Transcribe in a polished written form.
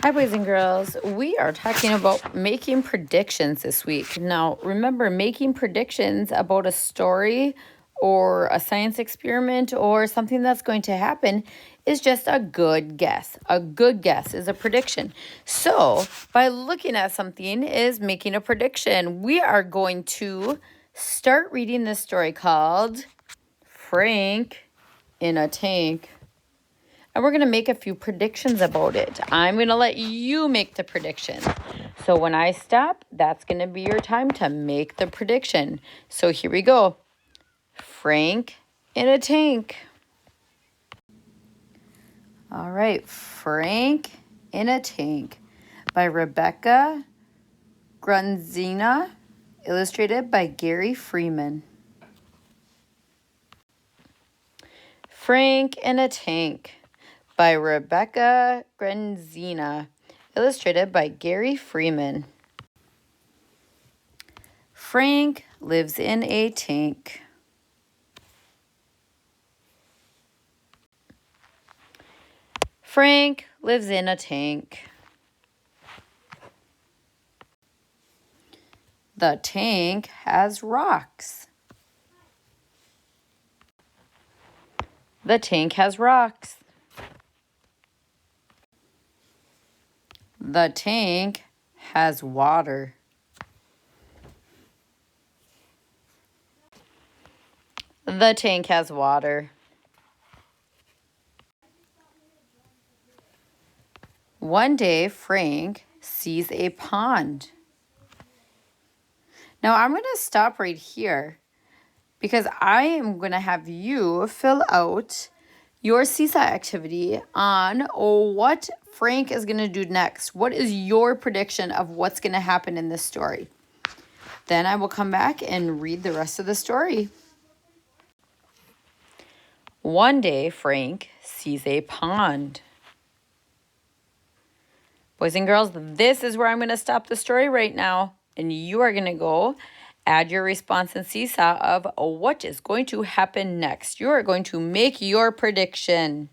Hi, boys and girls. We are talking about making predictions this week. Now, remember, making predictions about a story or a science experiment or something that's going to happen is just a good guess. A good guess is a prediction. So, by looking at something is making a prediction. We are going to start reading this story called Frank in a Tank. And we're going to make a few predictions about it. I'm going to let you make the prediction. So when I stop, that's going to be your time to make the prediction. So here we go. Frank in a tank. All right, Frank in a Tank by Rebecca Grunzina, illustrated by Gary Freeman. Frank in a Tank by Rebecca Grenzina, illustrated by Gary Freeman. Frank lives in a tank. Frank lives in a tank. The tank has rocks. The tank has rocks. The tank has water. The tank has water. One day, Frank sees a pond. Now, I'm going to stop right here because I am going to have you fill out your seesaw activity on what Frank is going to do next. What is your prediction of what's going to happen in this story? Then I will come back and read the rest of the story. One day, Frank sees a pond. Boys and girls, this is where I'm going to stop the story right now. And you are going to go add your response in seesaw of what is going to happen next. You are going to make your prediction.